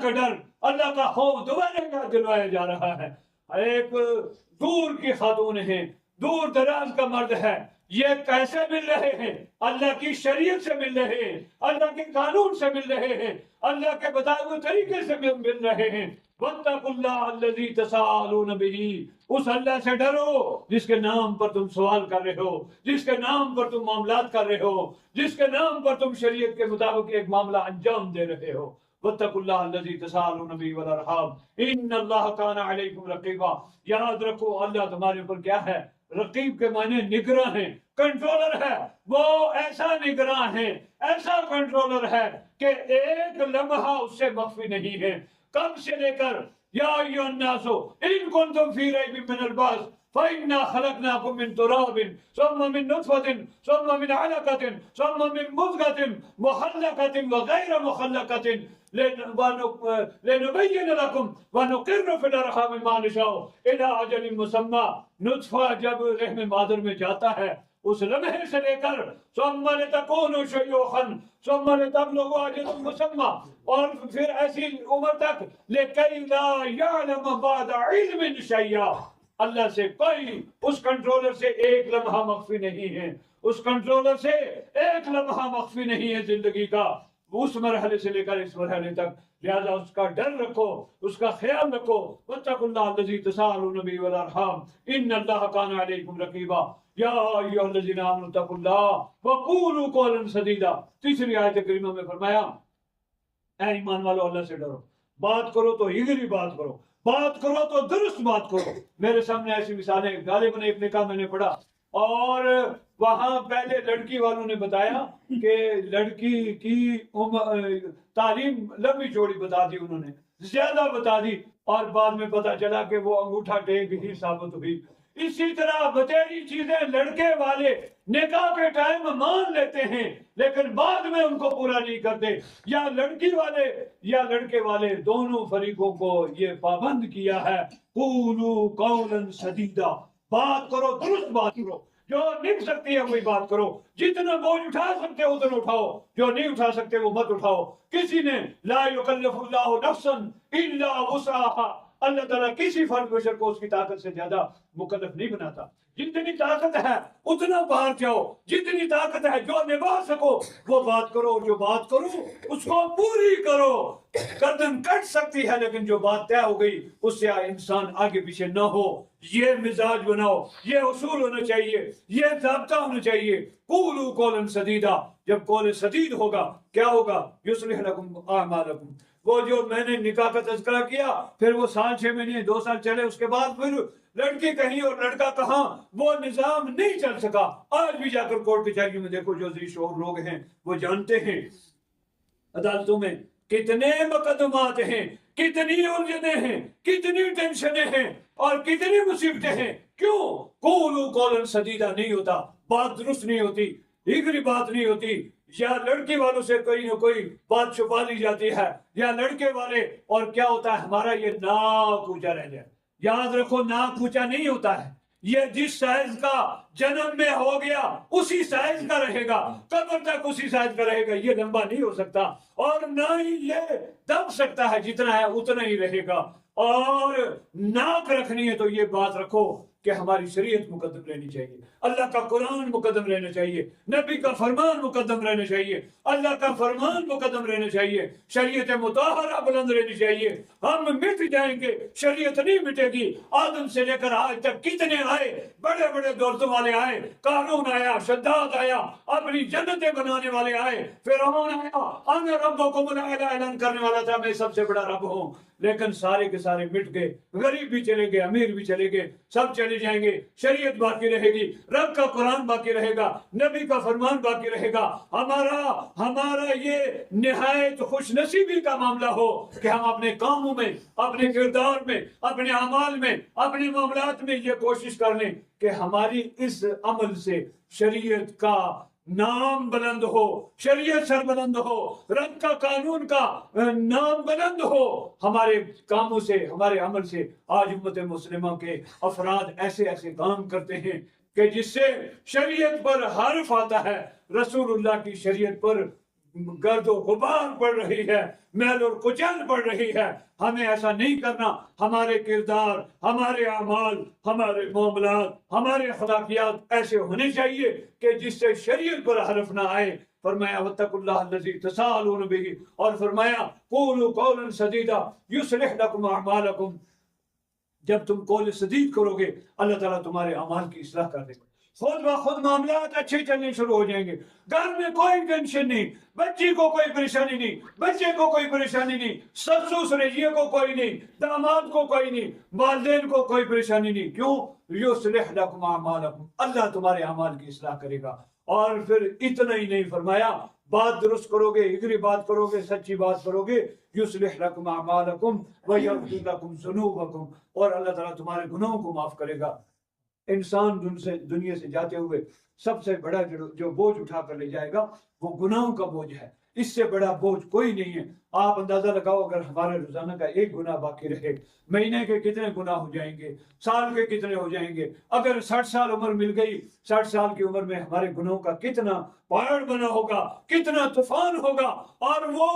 کا ڈر، اللہ کا خوف دوبارہ یاد دلوایا جا رہا ہے۔ ایک دور کی خاتون ہے، دور دراز کا مرد ہے، یہ کیسے مل رہے ہیں؟ اللہ کی شریعت سے مل رہے ہیں، اللہ کے قانون سے مل رہے ہیں، اللہ کے بتائے ہوئے طریقے سے مل رہے ہیں۔ واتقوا اللہ الذی تساءلون بہ، اس اللہ سے ڈرو جس کے نام پر تم سوال کر رہے ہو، جس کے نام پر تم معاملات کر رہے ہو، جس کے نام پر تم شریعت کے مطابق ایک معاملہ انجام دے رہے ہو۔ واتقوا اللہ الذی تساءلون بہ والارحام ان اللہ کان علیکم رقیبا، یاد رکھو اللہ تمہارے اوپر کیا ہے؟ رقیب کے معنی نگراں ہیں، کنٹرولر ہے۔ وہ ایسا نگراں ہے، ایسا کنٹرولر ہے کہ ایک لمحہ اس سے مخفی نہیں ہے۔ کب سے لے کر یا ایھا الناس ان کنتم فی ریب من البعث فإنا خلقناکم من تراب ثم من نطفة ثم من علقة ثم من مضغة مخلقة وغیر مخلقة لنبین لکم ونقر فی الارحام ما نشاء الی اجل مسمی۔ نطفہ جب رحم مادر میں جاتا ہے اس لمحے سے لے کر ثم لتکونوا شیوخا ثم لتبلغوا اجلا مسمی، اور پھر ایسی عمر تک لکی لا یعلم بعد علم شیئا۔ اللہ سے کوئی، اس کنٹرولر سے ایک لمحہ مخفی نہیں ہے، اس کنٹرولر سے ایک لمحہ مخفی نہیں ہے زندگی کا، اس مرحلے سے لے کر اس مرحلے تک۔ لہذا اس کا ڈر رکھو، اس کا خیال رکھو۔ واتقوا اللہ الذی تساءلون بہ والارحام ان اللہ کان علیکم رقیبا یا ایھا الذین آمنوا اتقوا اللہ وقولوا قولا سدیدا۔ تیسری آیت کریمہ میں فرمایا اے ایمان والو اللہ سے ڈرو، بات کرو تو ہجری بات کرو، بات کرو تو درست بات کرو۔ میرے سامنے ایسی مثالیں، غالباً ایک نکاح میں نے پڑھا اور وہاں پہلے لڑکی والوں نے بتایا کہ لڑکی کی تعلیم لمبی چوڑی بتا دی، انہوں نے زیادہ بتا دی، اور بعد میں پتا چلا کہ وہ انگوٹھا ٹیک ہی ثابت ہوئی۔ اسی طرح بتیری چیزیں لڑکے والے نکاح کے ٹائم مان لیتے ہیں لیکن بعد میں ان کو پورا نہیں کرتے، یا لڑکی والے یا لڑکے والے دونوں فریقوں کو یہ پابند کیا ہے قولوا قولا سدیدا، بات کرو، درست بات کرو، جو نکل سکتی ہے وہی بات کرو، جتنا بوجھ اٹھا سکتے ہو اتنا اٹھاؤ، جو نہیں اٹھا سکتے وہ مت اٹھاؤ۔ کسی نے لا یکلف اللہ نفسا الا وسعها، اللہ تعالیٰ کسی فرد بشر کو اس کی طاقت سے زیادہ مکلف نہیں بناتا۔ جتنی طاقت ہے اتنا باہر جاؤ، جتنی طاقت ہے جو نبھا سکو وہ بات کرو، جو بات کرو اس کو پوری کرو۔ گردن کٹ سکتی ہے لیکن جو بات طے ہو گئی اس سے انسان آگے پیچھے نہ ہو۔ یہ مزاج بناؤ، یہ اصول ہونا چاہیے، یہ ضابطہ ہونا چاہیے۔ قولوا قولا سدیدا، جب قول سدید ہوگا کیا ہوگا؟ یصلح لکم اعمالکم، وہ جو میں نے نکاح کا تذکرہ کیا پھر وہ سال 6 مہینے 2 سال چلے، اس کے بعد پھر لڑکی کہیں اور لڑکا کہاں، وہ نظام نہیں چل سکا۔ آج بھی جا کر کورٹ کچہریوں میں دیکھو، جو ذی شعور لوگ ہیں وہ جانتے ہیں عدالتوں میں کتنے مقدمات ہیں، کتنی الجھنیں ہیں، کتنی ٹینشنیں ہیں اور کتنی مصیبتیں ہیں۔ کیوں؟ قولوا قولا سدیدا نہیں ہوتا، بات درست نہیں ہوتی، ہگری بات نہیں ہوتی، یا لڑکی والوں سے کوئی نہ کوئی بات چھپا لی جاتی ہے، یا لڑکے والے، اور کیا ہوتا ہے ہمارا یہ ناک اونچا رہ جائے۔ یاد رکھو ناک اونچا نہیں ہوتا ہے، یہ جس سائز کا جنم میں ہو گیا اسی سائز کا رہے گا، قبر تک اسی سائز کا رہے گا، یہ لمبا نہیں ہو سکتا، اور نہ ہی یہ دب سکتا ہے، جتنا ہے اتنا ہی رہے گا۔ اور ناک رکھنی ہے تو یہ بات رکھو کہ ہماری شریعت مقدم رہنی چاہیے، اللہ کا قرآن مقدم رہنا چاہیے، نبی کا فرمان مقدم رہنا چاہیے، اللہ کا فرمان مقدم رہنا چاہیے، شریعت مطہرہ بلند رہنی چاہیے۔ ہم مٹ جائیں گے، شریعت نہیں مٹے گی۔ آدم سے لے کر آج تک کتنے آئے، بڑے بڑے دولتوں والے آئے، قارون آیا، شداد آیا، اپنی جنتیں بنانے والے آئے، فرعون آیا، انا ربکم الاعلی اعلان کرنے والا تھا میں سب سے بڑا رب ہوں، لیکن سارے کے سارے مٹ گئے، غریب بھی چلے گئے، امیر بھی چلے گئے، سب چلے جائیں گے، شریعت باقی رہے گی، رب کا قرآن باقی رہے گا، نبی کا فرمان باقی رہے گا۔ ہمارا یہ نہایت خوش نصیبی کا معاملہ ہو کہ ہم اپنے کاموں میں، اپنے کردار میں، اپنے اعمال میں، اپنے معاملات میں یہ کوشش کر لیں کہ ہماری اس عمل سے شریعت کا نام بلند ہو، شریعت سر بلند ہو، رب کا قانون کا نام بلند ہو۔ ہمارے کاموں سے، ہمارے عمل سے آج امت مسلمہ کے افراد ایسے ایسے کام کرتے ہیں کہ جس سے شریعت پر حرف آتا ہے، رسول اللہ کی شریعت پر گرد و غبار پڑ رہی ہے، میل اور کچل پڑ رہی ہے. ہمیں ایسا نہیں کرنا. ہمارے کردار، ہمارے اعمال، ہمارے معاملات، ہمارے اخلاقیات ایسے ہونے چاہیے کہ جس سے شریعت پر حرف نہ آئے. فرمایا واتقوا اللہ الذی تساءلون بہ، اور فرمایا قولوا قولا سدیدا یصلح لکم اعمالکم. جب تم قول سدید کرو گے اللہ تعالیٰ تمہارے اعمال کی اصلاح کر دے گا. خود بخود معاملات اچھے چلنے شروع ہو جائیں گے. گھر میں کوئی ٹینشن نہیں، بچی کو کوئی پریشانی نہیں، بچے کو کوئی پریشانی نہیں، سسو سرجیے کو کوئی نہیں، داماد کو کوئی نہیں، والدین کو کوئی پریشانی نہیں. کیوں؟ یصلح لکم اعمالکم، اللہ تمہارے اعمال کی اصلاح کرے گا. اور پھر اتنا ہی نہیں فرمایا بات درست کرو گے، ہجری بات کرو گے، سچی بات کرو گے، یصلح لکم اعمالکم ویغفر لکم ذنوبکم، اور اللہ تعالیٰ تمہارے گناہوں کو معاف کرے گا. انسان دنیا سے جاتے ہوئے سب سے بڑا جو بوجھ اٹھا کر لے جائے گا وہ گناہوں کا بوجھ ہے. اس سے بڑا بوجھ کوئی نہیں ہے. آپ اندازہ لگاؤ اگر ہمارے روزانہ کا ایک گناہ باقی رہے، مہینے کے کتنے گناہ ہو جائیں گے، سال کے کتنے ہو جائیں گے. اگر 60 سال عمر مل گئی، 60 سال کی عمر میں ہمارے گناہوں کا کتنا پہاڑ بنا ہوگا، کتنا طوفان ہوگا، اور وہ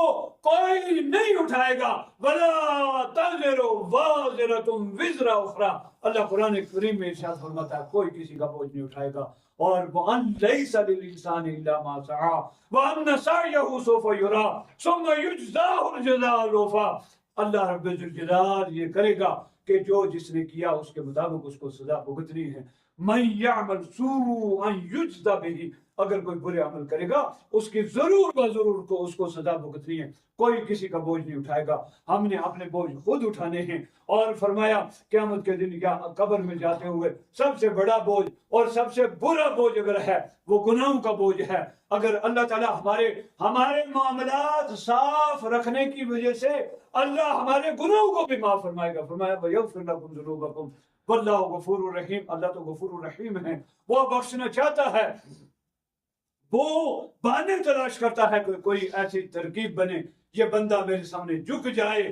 کوئی نہیں اٹھائے گا. وَلَا تَزِرُ وَازِرَةٌ وِزْرَ أُخْرَىٰ، اللہ قرآن کریم میں ارشاد فرماتا ہے کوئی کسی کا بوجھ نہیں اٹھائے گا. اور وَأَن لَيْسَ لِلْإِنسَانِ إِلَّا مَا سَعَىٰ وَأَنَّ سَعْيَهُ سَوْفَ يُرَىٰ ثُمَّ يُجْزَاهُ الْجَزَاءَ الْأَوْفَىٰ. اللہ رب الجلال یہ کرے گا کہ جو جس نے کیا اس کے مطابق اس کو سزا بھگتنی ہے. مَن يَعْمَلْ سُوءًا يُجْزَ بِهِ، اگر کوئی برے عمل کرے گا اس کی ضرور کو اس کو سزا بھگتنی ہے. کوئی کسی کا بوجھ نہیں اٹھائے گا. ہم نے اپنے بوجھ خود اٹھانے ہیں. اور فرمایا قیامت کے دن یا قبر میں جاتے ہوئے سب سے بڑا بوجھ اور سب سے برا بوجھ اگر ہے وہ گناہوں کا بوجھ ہے. اگر اللہ تعالیٰ ہمارے معاملات صاف رکھنے کی وجہ سے اللہ ہمارے گناہوں کو بھی معاف فرمائے گا. فرمایا وَيَغْفِرْ لَكُمْ ذُنُوبَكُمْ وَاللَّهُ غَفُورٌ رَحِيمٌ، اللہ تو غفور الرحیم ہے، وہ بخشنا چاہتا ہے. وہ بہانے تلاش کرتا ہے کہ کوئی ایسی ترکیب بنے یہ بندہ میرے سامنے جھک جائے،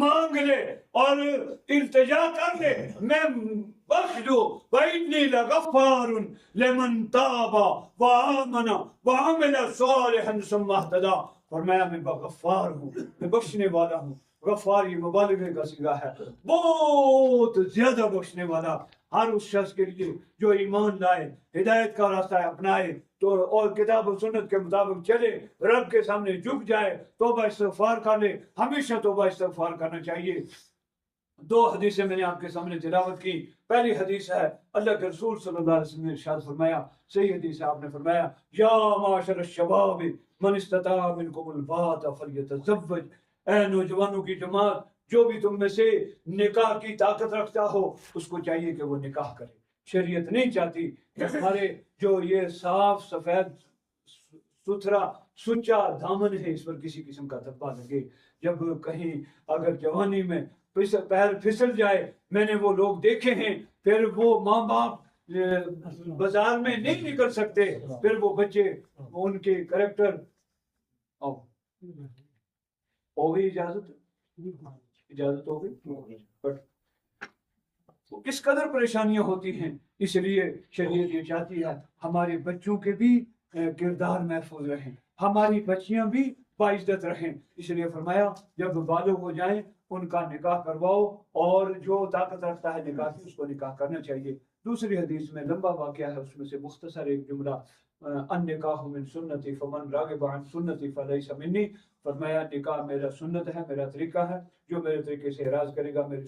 مانگ لے اور التجا کر لے، میں بخش دوں. وَإِنِّي لَغَفَّارٌ لِمَن تَابَ وَآمَنَ وَعَمِلَ صَالِحًا ثُمَّ اهْتَدَىٰ. فرمایا میں غفار ہوں، میں بخشنے والا ہوں. غفار یہ مبالغے کا صیغہ ہے، بہت زیادہ بخشنے والا. ہر اس شخص کے لیے جو ایمان لائے، ہدایت کا راستہ اپنائے تو اور کتاب و سنت کے مطابق چلے، رب کے سامنے جھک جائے، توبہ استغفار کر لے. ہمیشہ توبہ استغفار کرنا چاہیے. 2 حدیثیں میں نے آپ کے سامنے تلاوت کی. پہلی حدیث ہے اللہ کے رسول صلی اللہ علیہ وسلم نے ارشاد فرمایا، صحیح حدیث ہے، آپ نے فرمایا یا معاشر الشباب من استطاع منکم الباءۃ فلیتزوج. اے نوجوانوں کی جماعت، جو بھی تم میں سے نکاح کی طاقت رکھتا ہو اس کو چاہیے کہ وہ نکاح کرے. شریعت نہیں چاہتی کہ ہمارے جو یہ صاف سفید ستھرا سچا دامن ہے اس پر کسی قسم کا دھبا لگے. جب کہیں اگر جوانی میں پیر پھسل جائے، میں نے وہ لوگ دیکھے ہیں، پھر وہ ماں باپ بازار میں نہیں نکل سکتے، پھر وہ بچے ان کے کریکٹر ہوگی اجازت ہوگی بٹ کس قدر پریشانیاں ہوتی ہیں. اس لیے شریعت یہ چاہتی ہے ہمارے بچوں کے بھی کردار محفوظ رہیں، ہماری بچیاں بھی باعزت رہیں. اس لیے فرمایا جب بالغ ہو جائیں ان کا نکاح کرواؤ، اور جو طاقت رکھتا ہے نکاح کی اس کو نکاح کرنا چاہیے. دوسری حدیث میں لمبا واقعہ ہے، اس میں سے مختصر ایک جملہ، النکاح من سنتی فمن راغب عن سنتی فلیس منی. فرمایا نکاح میرا سنت ہے، میرا طریقہ ہے، جو میرے طریقے سے اعراض کرے گا میری